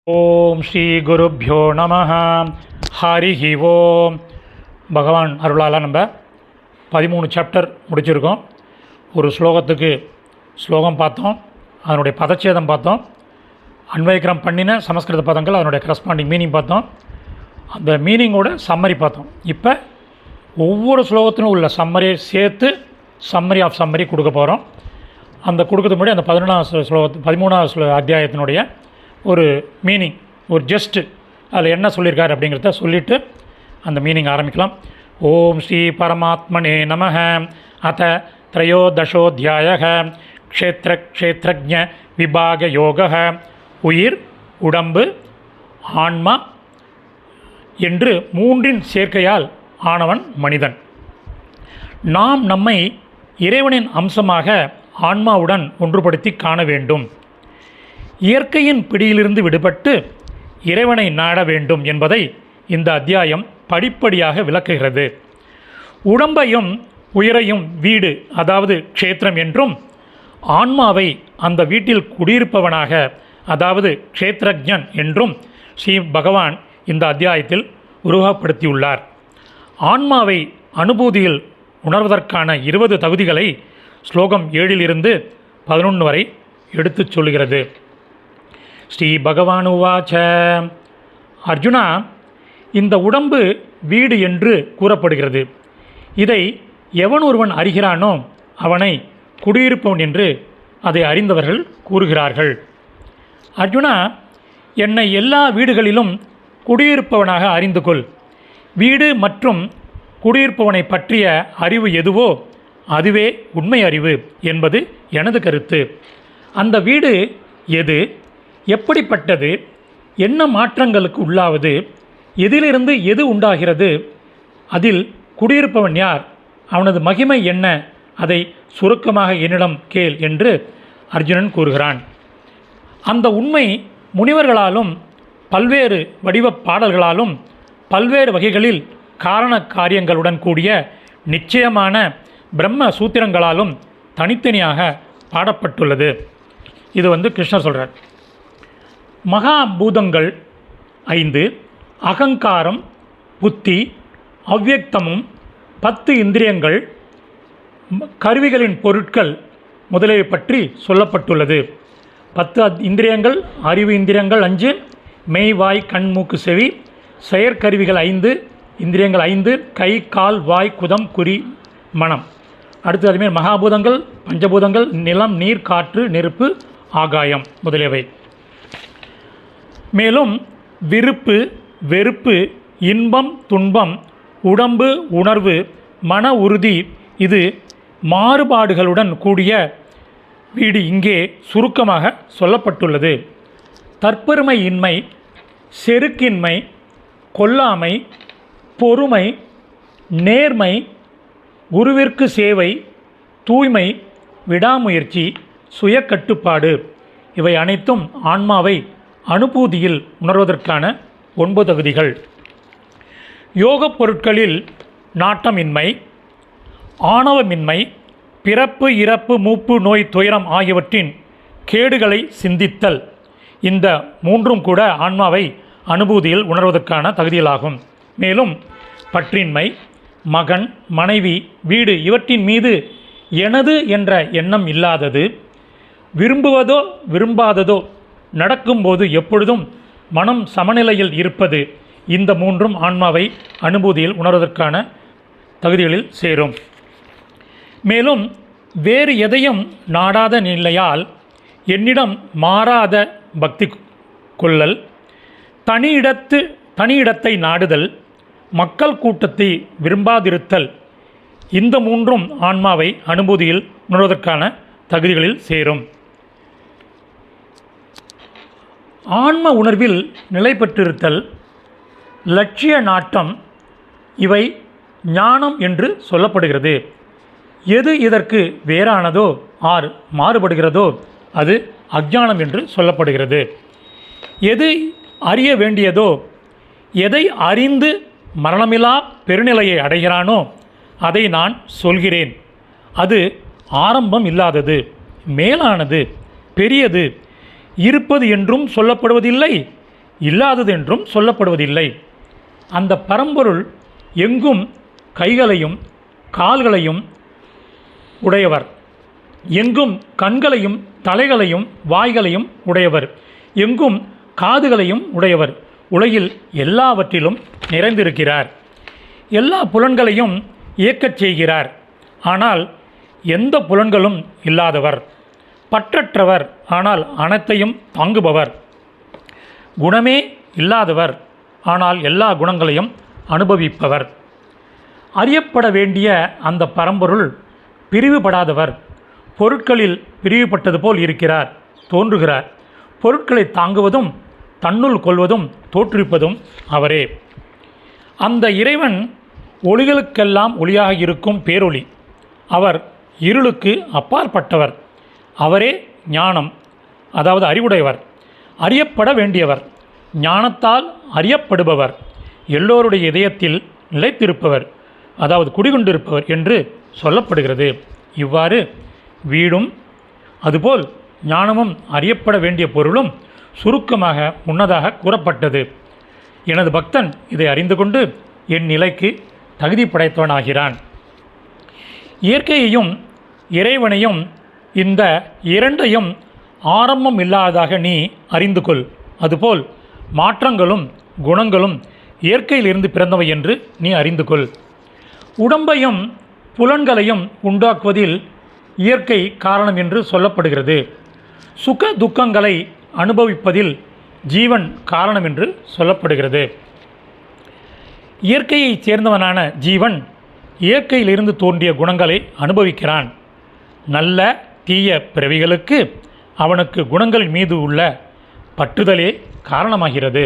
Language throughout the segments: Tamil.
ஓம் ஸ்ரீ குருப்யோ நமஹ. ஹரிஹி ஓம். பகவான் அருளால் நம்ம 13 சாப்டர் முடிச்சிருக்கோம். ஒரு ஸ்லோகத்துக்கு ஸ்லோகம் பார்த்தோம், அதனுடைய பதச்சேதம் பார்த்தோம், அன்வயக்கிரம் பண்ணின சமஸ்கிருத பதங்கள் அதனுடைய கரஸ்பாண்டிங் மீனிங் பார்த்தோம், அந்த மீனிங்கோட சம்மரி பார்த்தோம். இப்போ ஒவ்வொரு ஸ்லோகத்திலும் உள்ள சம்மரியை சேர்த்து சம்மரி ஆஃப் சம்மரி கொடுக்க போகிறோம். அந்த கொடுக்கறதுக்கு முன்னாடி அந்த 13வது அத்தியாயத்தினுடைய ஒரு மீனிங், ஒரு ஜஸ்ட்டு அதில் என்ன சொல்லியிருக்காரு அப்படிங்கிறத சொல்லிவிட்டு அந்த மீனிங் ஆரம்பிக்கலாம். ஓம் ஸ்ரீ பரமாத்மனே நமஹ. அத த்ரயோதசோத்தியாயः க்ஷேத்ரஜ விபாக யோகः. உயிர், உடம்பு, ஆன்மா என்று மூன்றின் சேர்க்கையால் ஆனவன் மனிதன். நாம் நம்மை இறைவனின் அம்சமாக ஆன்மாவுடன் ஒன்றுபடுத்தி காண வேண்டும். இயற்கையின் பிடியிலிருந்து விடுபட்டு இறைவனை நாட வேண்டும் என்பதை இந்த அத்தியாயம் படிப்படியாக விளக்குகிறது. உடம்பையும் உயிரையும் வீடு, அதாவது க்ஷேத்திரம் என்றும், ஆன்மாவை அந்த வீட்டில் குடியிருப்பவனாக, அதாவது க்ஷேத்ரஜன் என்றும் ஸ்ரீ பகவான் இந்த அத்தியாயத்தில் உருவகப்படுத்தியுள்ளார். ஆன்மாவை அனுபூதியில் உணர்வதற்கான 20 தகுதிகளை ஸ்லோகம் 7 11 வரை எடுத்துச் சொல்கிறது. ஸ்ரீ பகவான் உவாச்ச. அர்ஜுனா, இந்த உடம்பு வீடு என்று கூறப்படுகிறது. இதை எவன் ஒருவன் அறிகிறானோ அவனை குடியிருப்பவன் என்று அதை அறிந்தவர்கள் கூறுகிறார்கள். அர்ஜுனா, என்னை எல்லா வீடுகளிலும் குடியிருப்பவனாக அறிந்து கொள். வீடு மற்றும் குடியிருப்பவனை பற்றிய அறிவு எதுவோ அதுவே உண்மை அறிவு என்பது எனது கருத்து. அந்த வீடு எது, எப்படிப்பட்டது, என்ன மாற்றங்களுக்கு உள்ளாவது, எதிலிருந்து எது உண்டாகிறது, அதில் குடியிருப்பவன் யார், அவனது மகிமை என்ன, அதை சுருக்கமாக என்னிடம் கேள் என்று அர்ஜுனன் கூறுகிறான். அந்த உண்மை முனிவர்களாலும் பல்வேறு வடிவ பாடல்களாலும் பல்வேறு வகைகளில் காரண காரியங்களுடன் கூடிய நிச்சயமான பிரம்ம சூத்திரங்களாலும் தனித்தனியாக பாடப்பட்டுள்ளது. இது கிருஷ்ணர் சொல்கிறார். மகாபூதங்கள் 5, அகங்காரம், புத்தி, அவ்யக்தமும், 10 இந்திரியங்கள், கருவிகளின் பொருட்கள் முதலியவை பற்றி சொல்லப்பட்டுள்ளது. 10 இந்திரியங்கள், அறிவு இந்திரியங்கள் 5, மெய், வாய், கண், மூக்கு, செவி, செயற்கருவிகள் 5, இந்திரியங்கள் 5, கை, கால், வாய், குதம், குறி, மனம். அடுத்து அதுமாரி மகாபூதங்கள், பஞ்சபூதங்கள், நிலம், நீர், காற்று, நெருப்பு, ஆகாயம் முதலியவை. மேலும் விருப்பு, வெறுப்பு, இன்பம், துன்பம், உடம்பு, உணர்வு, மன உறுதி, இது மாறுபாடுகளுடன் கூடிய வீடு இங்கே சுருக்கமாக சொல்லப்பட்டுள்ளது. தற்பெருமை இன்மை, செருக்கின்மை, கொல்லாமை, பொறுமை, நேர்மை, குருவிற்கு சேவை, தூய்மை, விடாமுயற்சி, சுய கட்டுப்பாடு, இவை அனைத்தும் ஆன்மாவை அனுபூதியில் உணர்வதற்கான 9 தகுதிகள். யோகப் பொருட்களில் நாட்டமின்மை, ஆணவமின்மை, பிறப்பு, இறப்பு, மூப்பு, நோய், துயரம் ஆகியவற்றின் கேடுகளை சிந்தித்தல், இந்த 3ம் கூட ஆன்மாவை அனுபூதியில் உணர்வதற்கான தகுதிகளாகும். மேலும் பற்றின்மை, மகன், மனைவி, வீடு இவற்றின் மீது எனது என்ற எண்ணம் இல்லாதது, விரும்புவதோ விரும்பாததோ நடக்கும்போது எப்பொழுதும் மனம் சமநிலையில் இருப்பது, இந்த 3ம் ஆன்மாவை அனுபூதியில் உணர்வதற்கான தகுதிகளில் சேரும். மேலும் வேறு எதையும் நாடாத நிலையால் என்னிடம் மாறாத பக்தி கொள்ளல், தனியிடத்தை நாடுதல், மக்கள் கூட்டத்தை விரும்பாதிருத்தல், இந்த 3ம் ஆன்மாவை அனுபூதியில் உணர்வதற்கான தகுதிகளில் சேரும். ஆன்ம உணர்வில் நிலை பெற்றிருத்தல், லட்சிய நாட்டம், இவை ஞானம் என்று சொல்லப்படுகிறது. எது இதற்கு வேறானதோ மாறுபடுகிறதோ அது அஞ்ஞானம் என்று சொல்லப்படுகிறது. எது அறிய வேண்டியதோ, எதை அறிந்து மரணமில்லா பெருநிலையை அடைகிறானோ அதை நான் சொல்கிறேன். அது ஆரம்பம் இல்லாதது, மேலானது, பெரியது, இருப்பது என்றும் சொல்லப்படுவதில்லை, இல்லாதது என்றும் சொல்லப்படுவதில்லை. அந்த பரம்பொருள் எங்கும் கைகளையும் கால்களையும் உடையவர், எங்கும் கண்களையும் தலைகளையும் வாய்களையும் உடையவர், எங்கும் காதுகளையும் உடையவர், உலகில் எல்லாவற்றிலும் நிறைந்திருக்கிறார். எல்லா புலன்களையும் இயக்கச் செய்கிறார். ஆனால் எந்த புலன்களும் இல்லாதவர், பற்றற்றவர், ஆனால் அனைத்தையும் தாங்குபவர், குணமே இல்லாதவர், ஆனால் எல்லா குணங்களையும் அனுபவிப்பவர். அறியப்பட வேண்டிய அந்த பரம்பொருள் பிரிவுபடாதவர், பொருட்களில் பிரிவுபட்டது போல் இருக்கிறார், தோன்றுகிறார். பொருட்களை தாங்குவதும் தன்னுள் கொள்வதும் தோற்றுவிப்பதும் அவரே. அந்த இறைவன் ஒளிகளுக்கெல்லாம் ஒளியாக இருக்கும் பேரொளி. அவர் இருளுக்கு அப்பாற்பட்டவர். அவரே ஞானம், அதாவது அறிவுடையவர், அறியப்பட வேண்டியவர், ஞானத்தால் அறியப்படுபவர், எல்லோருடைய இதயத்தில் நிலைத்திருப்பவர், அதாவது குடிகொண்டிருப்பவர் என்று சொல்லப்படுகிறது. இவ்வாறு வீடும் அதுபோல் ஞானமும் அறியப்பட வேண்டிய பொருளும் சுருக்கமாக முன்னதாக கூறப்பட்டது. எனது பக்தன் இதை அறிந்து கொண்டு என் நிலைக்கு தகுதி படைத்தவனாகிறான். இயற்கையையும் இறைவனையும் இந்த இரண்டையும் ஆரம்பம் இல்லாததாக நீ அறிந்து கொள். அதுபோல் மாற்றங்களும் குணங்களும் இயற்கையிலிருந்து பிறந்தவை என்று நீ அறிந்து கொள். உடம்பையும் புலன்களையும் உண்டாக்குவதில் இயற்கை காரணம் என்று சொல்லப்படுகிறது. சுக துக்கங்களை அனுபவிப்பதில் ஜீவன் காரணம் என்று சொல்லப்படுகிறது. இயற்கையைச் சேர்ந்தவனான ஜீவன் இயற்கையிலிருந்து தோன்றிய குணங்களை அனுபவிக்கிறான். நல்ல தீய பிறவிகளுக்கு அவனுக்கு குணங்கள் மீது உள்ள பற்றுதலே காரணமாகிறது.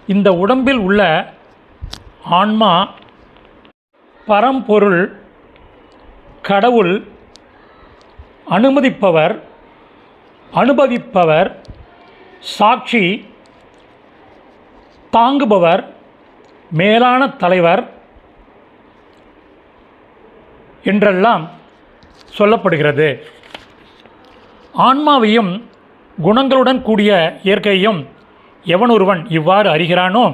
இந்த உடம்பில் உள்ள ஆன்மா, பரம்பொருள், கடவுள், அனுமதிப்பவர், அனுபவிப்பவர், சாட்சி, தாங்குபவர், மேலான தலைவர் என்றெல்லாம் சொல்லப்படுகிறது. ஆன்மாவையும் குணங்களுடன் கூடிய இயற்கையையும் எவன் ஒருவன் இவ்வாறு அறிகிறானோ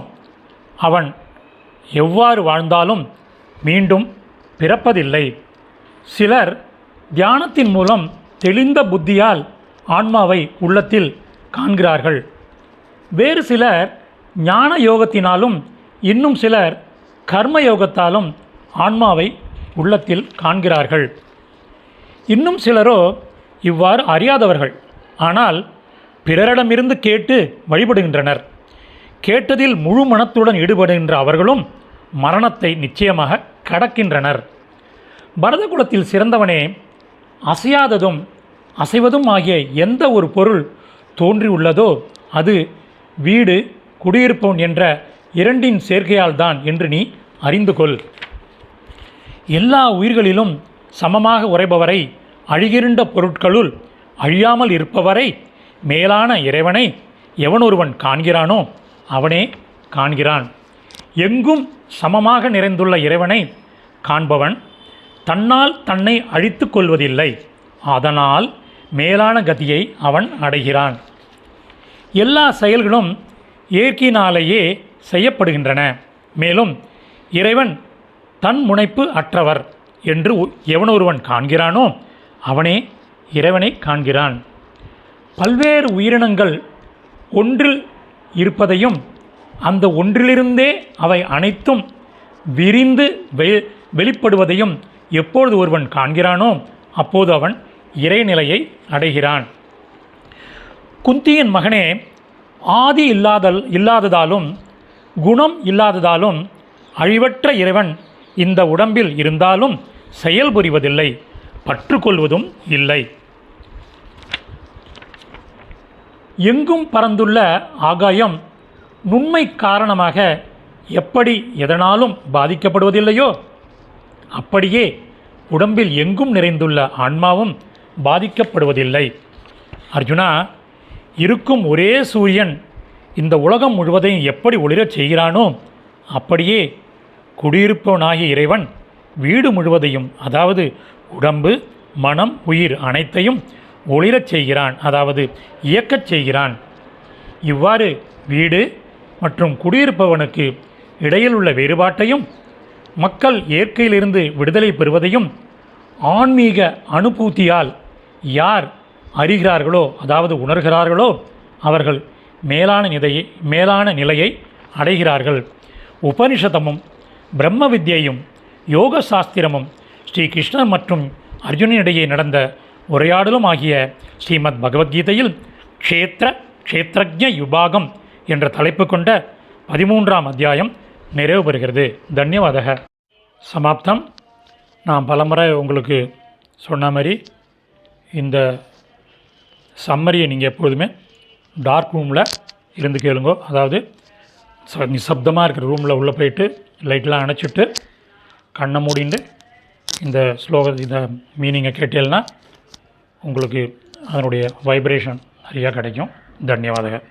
அவன் எவ்வாறு வாழ்ந்தாலும் மீண்டும் பிறப்பதில்லை. சிலர் தியானத்தின் மூலம் தெளிந்த புத்தியால் ஆன்மாவை உள்ளத்தில் காண்கிறார்கள். வேறு சிலர் ஞான யோகத்தினாலும் இன்னும் சிலர் கர்ம யோகத்தாலும் ஆன்மாவை உள்ளத்தில் காண்கிறார்கள். இன்னும் சிலரோ இவ்வாறு அறியாதவர்கள், ஆனால் பிறரிடமிருந்து கேட்டு வழிபடுகின்றனர். கேட்டதில் முழு மனத்துடன் ஈடுபடுகின்ற அவர்களும் மரணத்தை நிச்சயமாக கடக்கின்றனர். பரதகுலத்தில் சிறந்தவனே, அசையாததும் அசைவதும் ஆகிய எந்த ஒரு பொருள் தோன்றியுள்ளதோ அது வீடு, குடியிருப்பவன் என்ற இரண்டின் சேர்க்கையால் தான் என்று நீ அறிந்து கொள். எல்லா உயிர்களிலும் சமமாக உறைபவரை, அழிகின்ற பொருட்களுள் அழியாமல் இருப்பவரை, மேலான இறைவனை எவனொருவன் காண்கிறானோ அவனே காண்கிறான். எங்கும் சமமாக நிறைந்துள்ள இறைவனை காண்பவன் தன்னால் தன்னை அழித்து கொள்வதில்லை. அதனால் மேலான கதியை அவன் அடைகிறான். எல்லா செயல்களும் இயற்கையினாலேயே செய்யப்படுகின்றன. மேலும் இறைவன் தன் முனைப்பு அற்றவர் என்று எவனொருவன் காண்கிறானோ அவனே இறைவனை காண்கிறான். பல்வேறு உயிரினங்கள் ஒன்றில் இருப்பதையும் அந்த ஒன்றிலிருந்தே அவை அனைத்தும் விரிந்து வெளிப்படுவதையும் எப்பொழுது ஒருவன் காண்கிறானோ அப்போது அவன் இறைநிலையை அடைகிறான். குந்தியின் மகனே, ஆதி இல்லாததாலும் குணம் இல்லாததாலும் அழிவற்ற இறைவன் இந்த உடம்பில் இருந்தாலும் செயல்புரிவதில்லை, பற்றுக்கொள்வதும் இல்லை. எங்கும் பறந்துள்ள ஆகாயம் நுண்மை காரணமாக எப்படி எதனாலும் பாதிக்கப்படுவதில்லையோ அப்படியே உடம்பில் எங்கும் நிறைந்துள்ள ஆன்மாவும் பாதிக்கப்படுவதில்லை. அர்ஜுனா, இருக்கும் ஒரே சூரியன் இந்த உலகம் முழுவதையும் எப்படி ஒளிரச் செய்கிறானோ அப்படியே குடியிருப்பவனாகிய இறைவன் வீடு முழுவதையும், அதாவது உடம்பு, மனம், உயிர் அனைத்தையும் ஒளிரச் செய்கிறான், அதாவது இயக்கச் செய்கிறான். இவ்வாறு வீடு மற்றும் குடியிருப்பவனுக்கு இடையில் உள்ள வேறுபாட்டையும் மக்கள் இயற்கையிலிருந்து விடுதலை பெறுவதையும் ஆன்மீக அனுபூதியால் யார் அறிகிறார்களோ, அதாவது உணர்கிறார்களோ, அவர்கள் மேலான நிலையை அடைகிறார்கள். உபனிஷதமும் பிரம்ம வித்யையும் யோக சாஸ்திரமும் ஸ்ரீ கிருஷ்ணர் மற்றும் அர்ஜுனனிடையே நடந்த உரையாடலும் ஆகிய ஸ்ரீமத் பகவத்கீதையில் க்ஷேத்ரஜ்ஞ யுபாகம் என்ற தலைப்பு கொண்ட 13ஆம் அத்தியாயம் நிறைவு பெறுகிறது. தன்யவாதக. சமாப்தம். நான் பலமுறை உங்களுக்கு சொன்ன மாதிரி இந்த சம்மரியை நீங்கள் எப்பொழுதுமே டார்க் ரூமில் இருந்து கேளுங்கோ. அதாவது நிசப்தமாக இருக்கிற ரூமில் உள்ளே போயிட்டு லைட்லாம் அணைச்சிட்டு கண்ணை மூடிண்டு இந்த இந்த மீனிங்கை கேட்டேன்னா உங்களுக்கு அதனுடைய வைப்ரேஷன் நிறையா கிடைக்கும். தன்யவாதக.